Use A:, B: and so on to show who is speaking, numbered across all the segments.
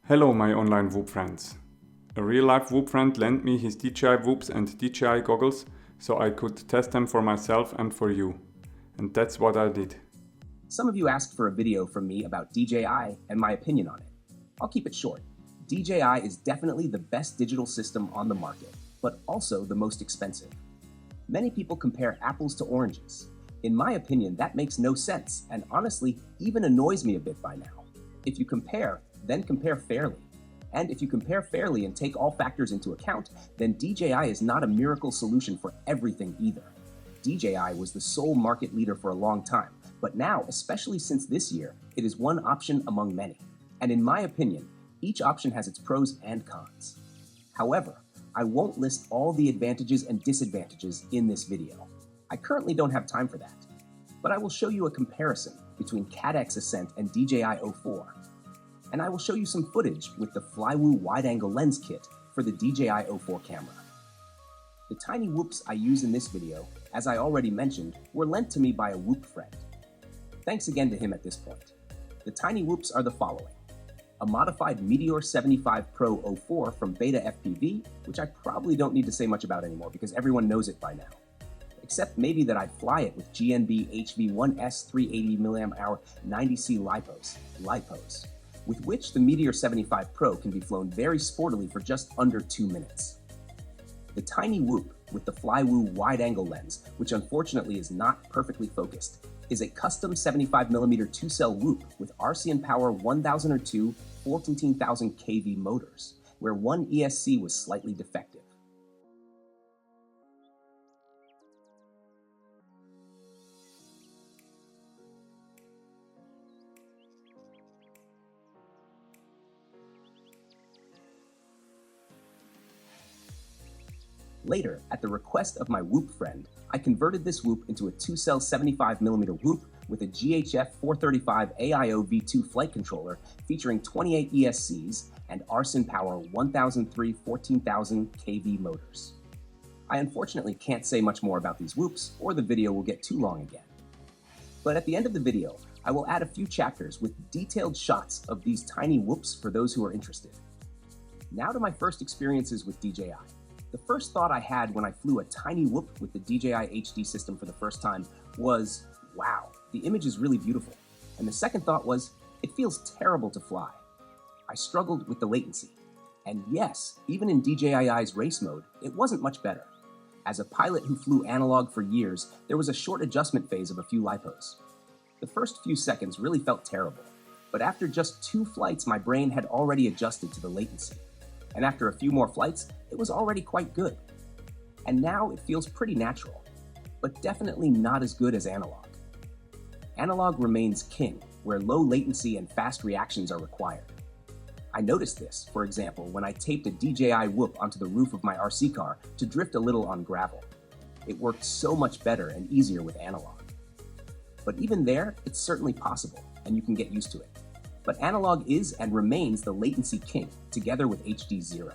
A: Hello my online Whoop friends. A real-life Whoop friend lent me his DJI Whoops and DJI goggles so I could test them for myself and for you. And that's what I did.
B: Some of you asked for a video from me about DJI and my opinion on it. I'll keep it short. DJI is definitely the best digital system on the market, but also the most expensive. Many people compare apples to oranges. In my opinion, that makes no sense and honestly even annoys me a bit by now. If you compare, then compare fairly. And if you compare fairly and take all factors into account, then DJI is not a miracle solution for everything either. DJI was the sole market leader for a long time, but now, especially since this year, it is one option among many. And in my opinion, each option has its pros and cons. However, I won't list all the advantages and disadvantages in this video. I currently don't have time for that, but I will show you a comparison between Caddx Ascent and DJI O4. And I will show you some footage with the Flywoo wide-angle lens kit for the DJI O4 camera. The tiny whoops I use in this video, as I already mentioned, were lent to me by a whoop friend. Thanks again to him at this point. The tiny whoops are the following: a modified Meteor 75 Pro O4 from BetaFPV, which I probably don't need to say much about anymore because everyone knows it by now. Except maybe that I fly it with GNB HV1S 380 mAh 90C LiPos, with which the Meteor 75 Pro can be flown very sportily for just under 2 minutes. The tiny whoop with the Flywoo wide-angle lens, which unfortunately is not perfectly focused, is a custom 75mm 2-cell whoop with RCN Power 1000 or 2 14,000 kV motors, where one ESC was slightly defective. Later, at the request of my whoop friend, I converted this whoop into a 2-cell 75mm whoop with a GHF 435 AIO V2 flight controller featuring 28 ESCs and RCN Power 1003 14,000 kV motors. I unfortunately can't say much more about these whoops, or the video will get too long again. But at the end of the video, I will add a few chapters with detailed shots of these tiny whoops for those who are interested. Now to my first experiences with DJI. The first thought I had when I flew a tiny whoop with the DJI HD system for the first time was, wow, the image is really beautiful. And the second thought was, it feels terrible to fly. I struggled with the latency. And yes, even in DJI's race mode, it wasn't much better. As a pilot who flew analog for years, there was a short adjustment phase of a few LiPos. The first few seconds really felt terrible, but after just 2 flights, my brain had already adjusted to the latency. And after a few more flights, it was already quite good. And now it feels pretty natural, but definitely not as good as analog. Analog remains king, where low latency and fast reactions are required. I noticed this, for example, when I taped a DJI whoop onto the roof of my RC car to drift a little on gravel. It worked so much better and easier with analog. But even there, it's certainly possible, and you can get used to it. But analog is and remains the latency king, together with HD0.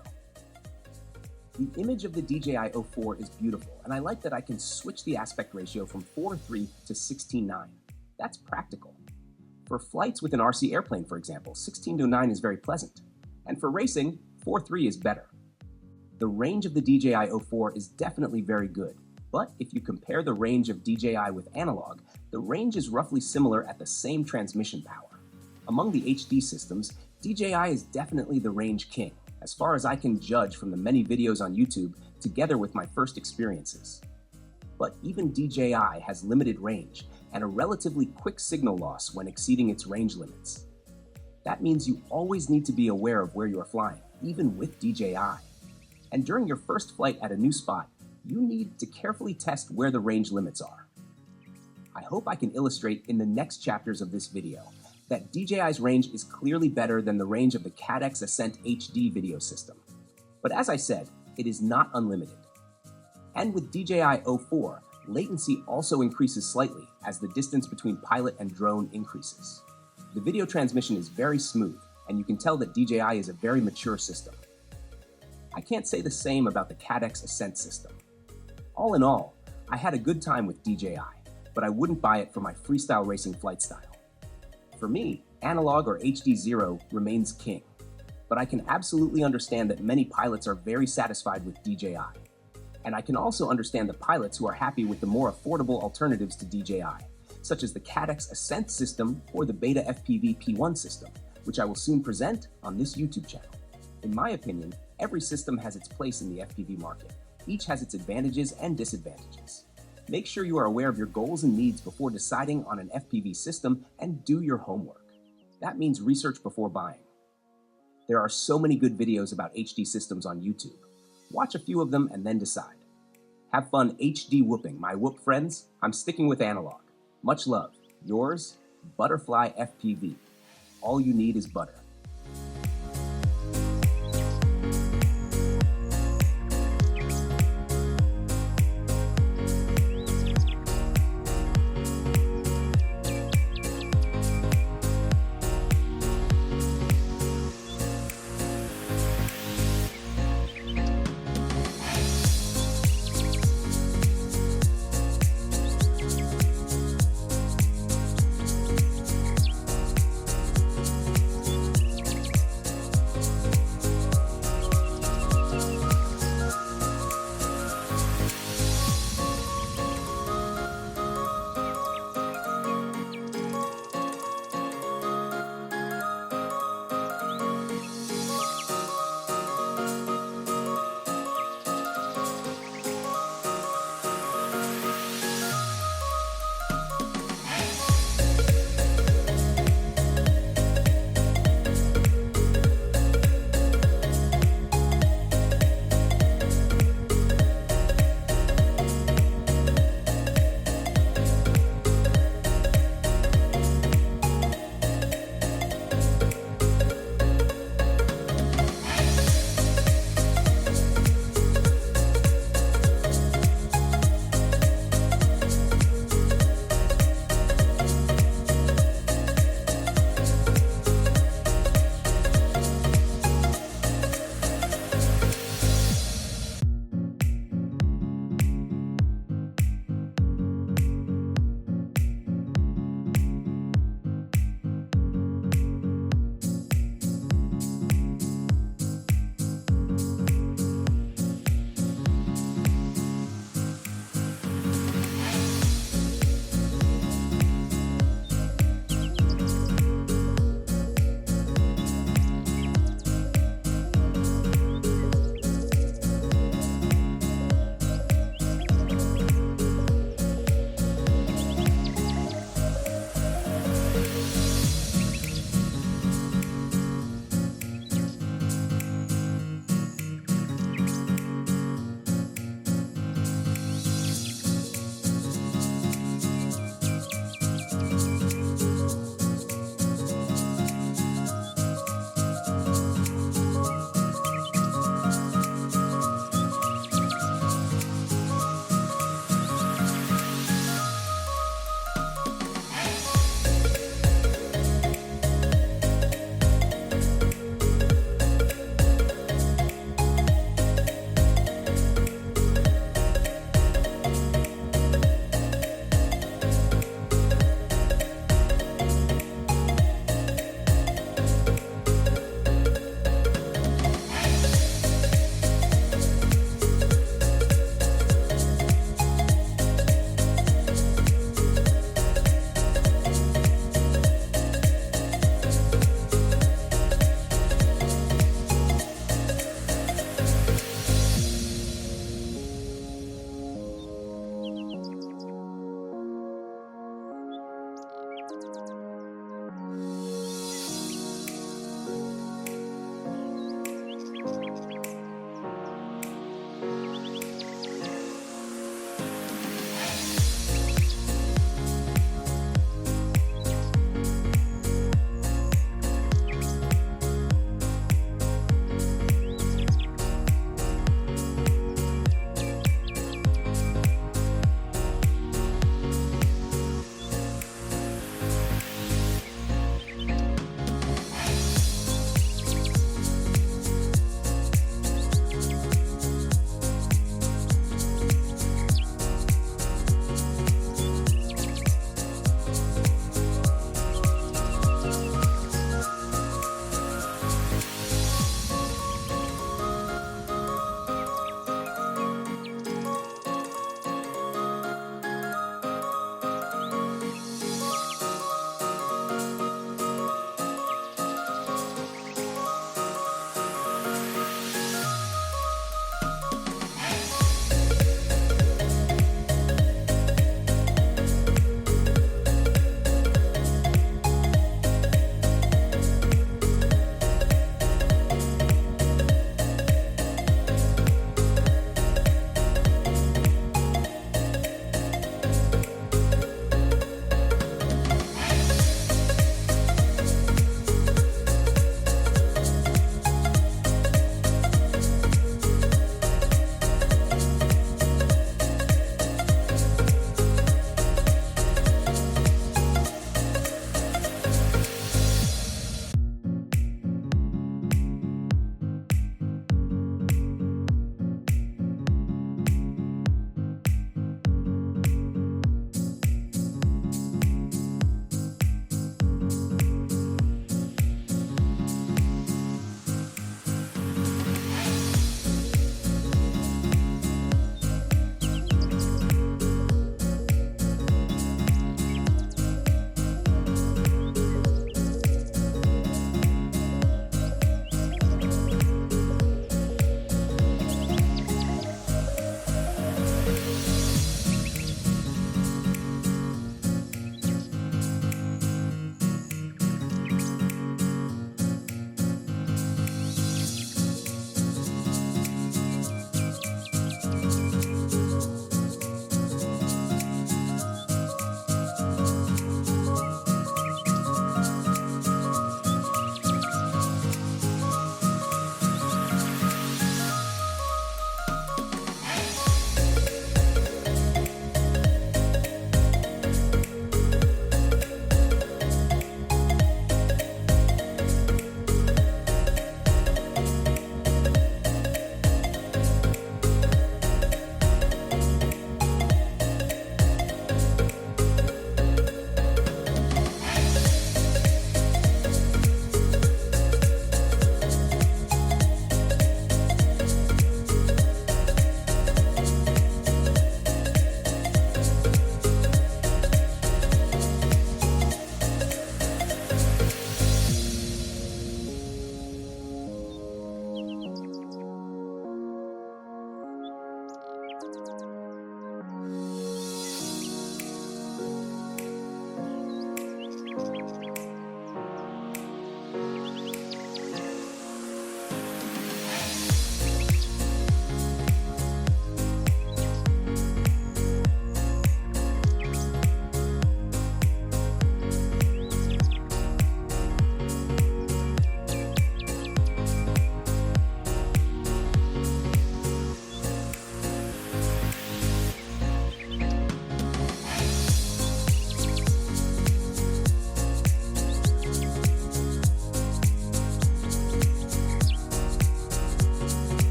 B: The image of the DJI O4 is beautiful, and I like that I can switch the aspect ratio from 4:3 to 16:9. That's practical. For flights with an RC airplane, for example, 16:9 is very pleasant. And for racing, 4:3 is better. The range of the DJI O4 is definitely very good, but if you compare the range of DJI with analog, the range is roughly similar at the same transmission power. Among the HD systems, DJI is definitely the range king, as far as I can judge from the many videos on YouTube together with my first experiences. But even DJI has limited range and a relatively quick signal loss when exceeding its range limits. That means you always need to be aware of where you are flying, even with DJI. And during your first flight at a new spot, you need to carefully test where the range limits are. I hope I can illustrate in the next chapters of this video that DJI's range is clearly better than the range of the Caddx Ascent HD video system. But as I said, it is not unlimited. And with DJI O4, latency also increases slightly as the distance between pilot and drone increases. The video transmission is very smooth, and you can tell that DJI is a very mature system. I can't say the same about the Caddx Ascent system. All in all, I had a good time with DJI, but I wouldn't buy it for my freestyle racing flight style. For me, analog or HD0 remains king. but I can absolutely understand that many pilots are very satisfied with DJI. And I can also understand the pilots who are happy with the more affordable alternatives to DJI, such as the Caddx Ascent system or the BetaFPV P1 system, which I will soon present on this YouTube channel. In my opinion, every system has its place in the FPV market. Each has its advantages and disadvantages. Make sure you are aware of your goals and needs before deciding on an FPV system and do your homework. That means research before buying. There are so many good videos about HD systems on YouTube. Watch a few of them and then decide. Have fun HD whooping, my whoop friends. I'm sticking with analog. Much love. Yours, Butterfly FPV. All you need is butter.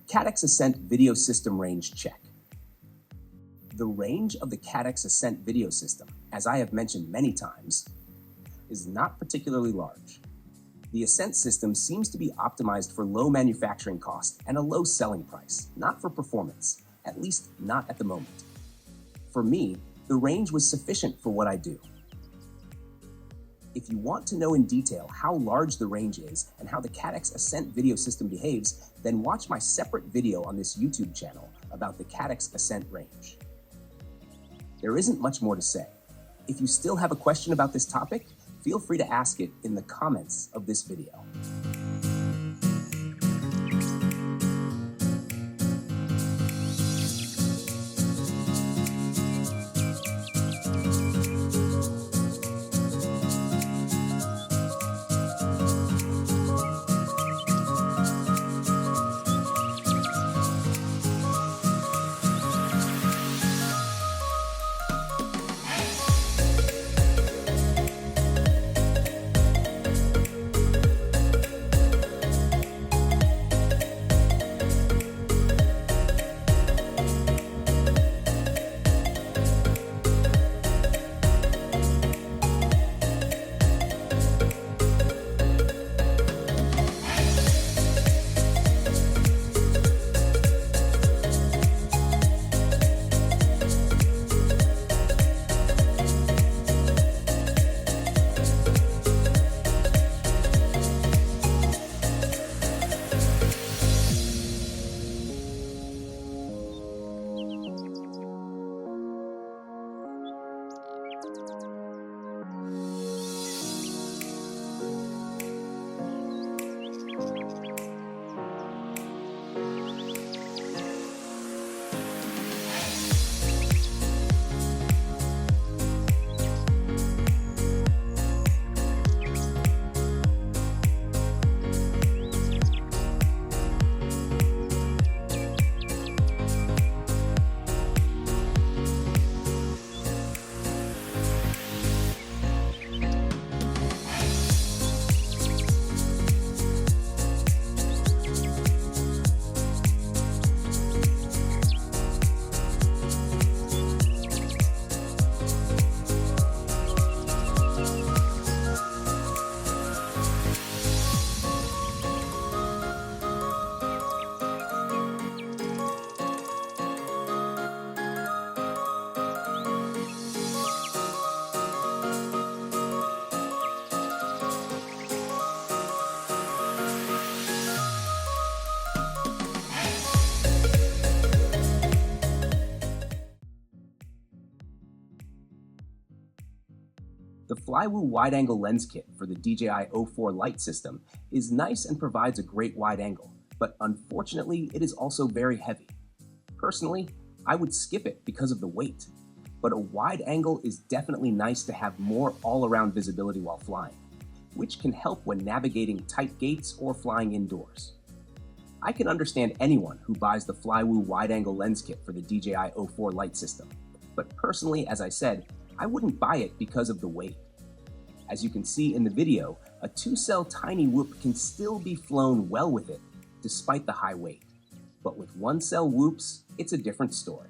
B: Caddx Ascent video system range check. The range of the Caddx Ascent video system, as I have mentioned many times, is not particularly large. The Ascent system seems to be optimized for low manufacturing cost and a low selling price, not for performance, at least not at the moment. For me, the range was sufficient for what I do. If you want to know in detail how large the range is and how the Caddx Ascent video system behaves, then watch my separate video on this YouTube channel about the Caddx Ascent range. There isn't much more to say. If you still have a question about this topic, feel free to ask it in the comments of this video. The Flywoo wide-angle lens kit for the DJI O4 Lite system is nice and provides a great wide angle, but unfortunately it is also very heavy. Personally, I would skip it because of the weight, but a wide angle is definitely nice to have more all-around visibility while flying, which can help when navigating tight gates or flying indoors. I can understand anyone who buys the Flywoo wide-angle lens kit for the DJI O4 Lite system, but personally, as I said, I wouldn't buy it because of the weight. As you can see in the video, a 2-cell tiny whoop can still be flown well with it, despite the high weight. But with 1-cell whoops, it's a different story.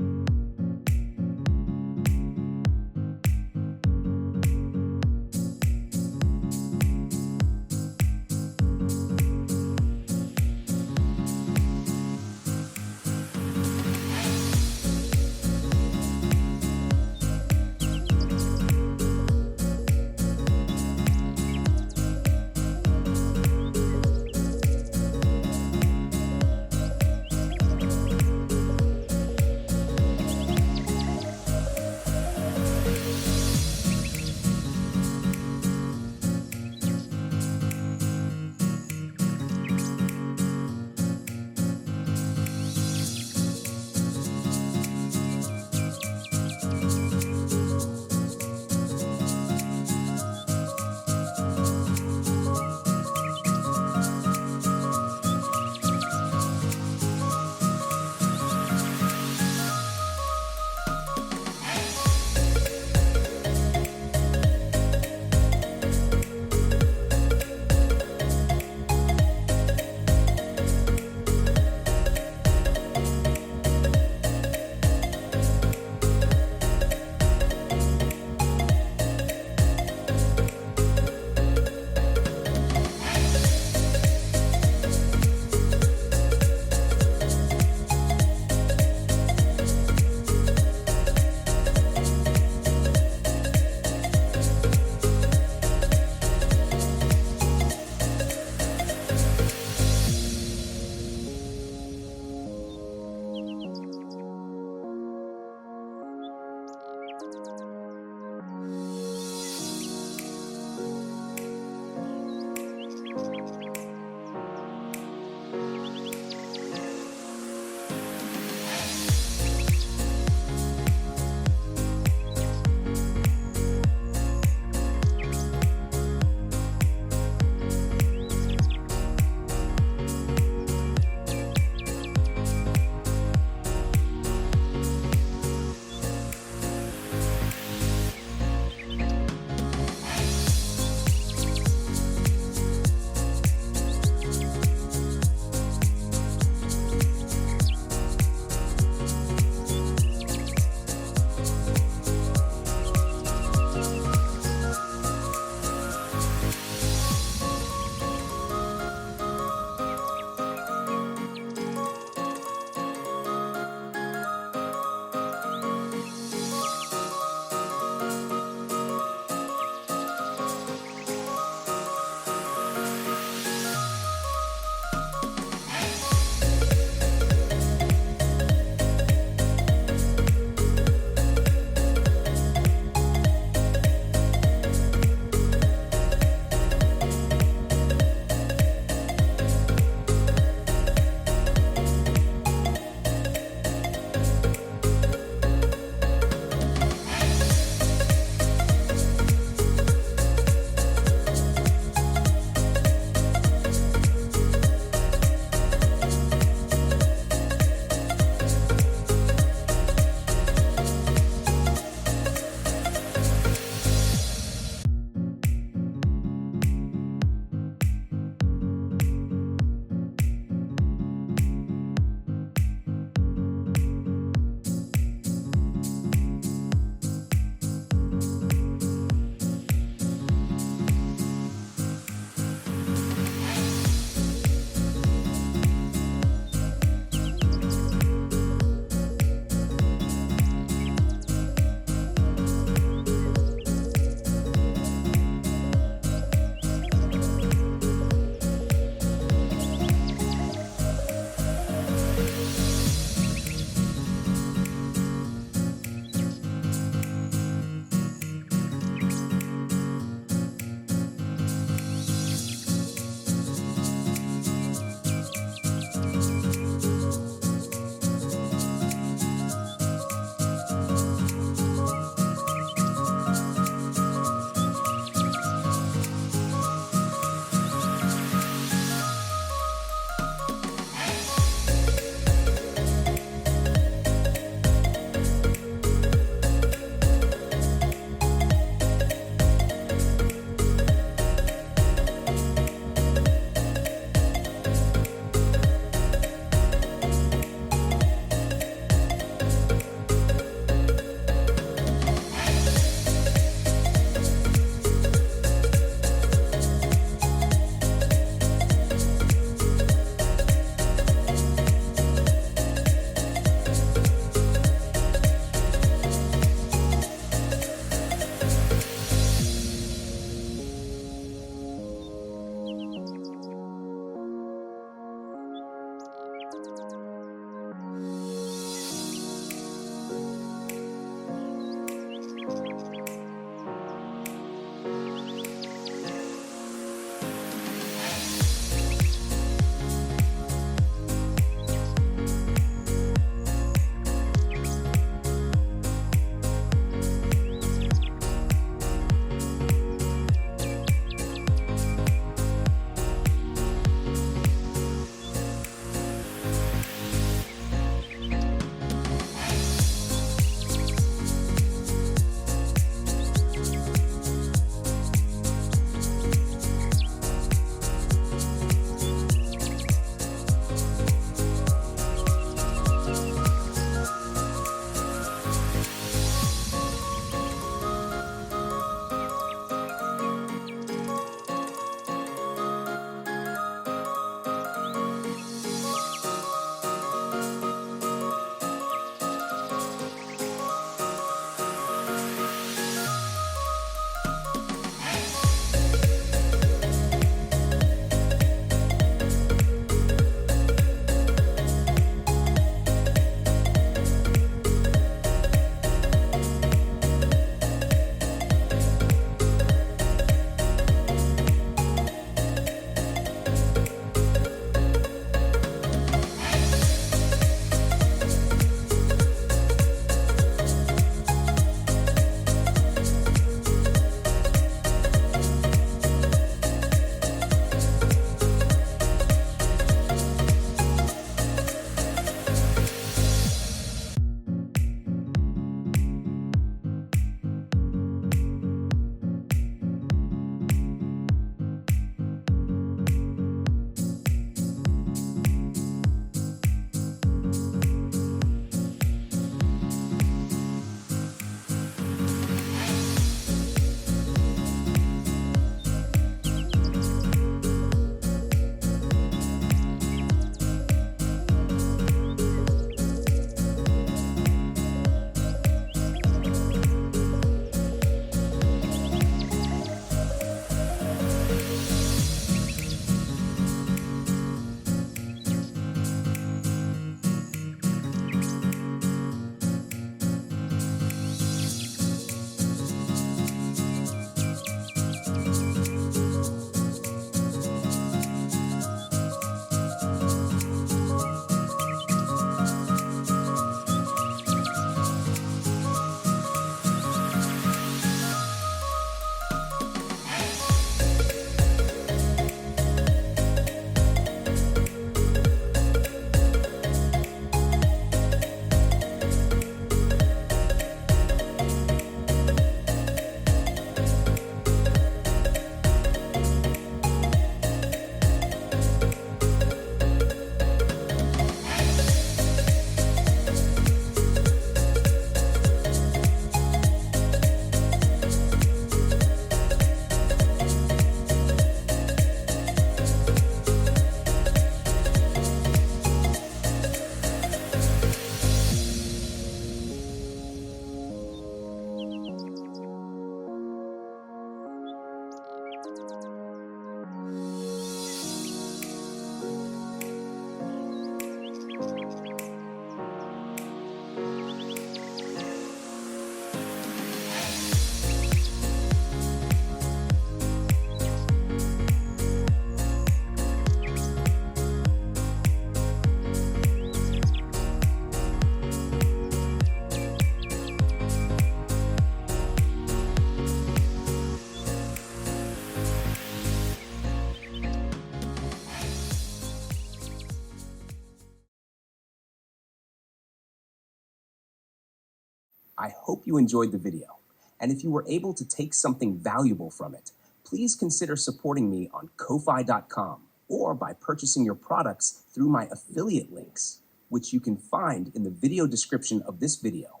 B: I hope you enjoyed the video, and if you were able to take something valuable from it, please consider supporting me on Ko-Fi.com or by purchasing your products through my affiliate links, which you can find in the video description of this video,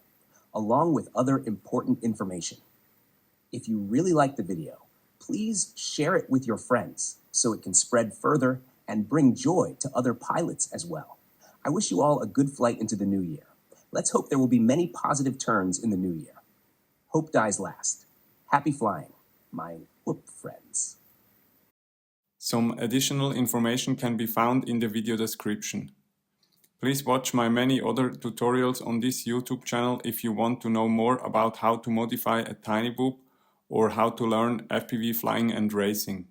B: along with other important information. If you really like the video, please share it with your friends so it can spread further and bring joy to other pilots as well. I wish you all a good flight into the new year. Let's hope there will be many positive turns in the new year. Hope dies last. Happy flying, my whoop friends.
A: Some additional information can be found in the video description. Please watch my many other tutorials on this YouTube channel if you want to know more about how to modify a tiny whoop or how to learn FPV flying and racing.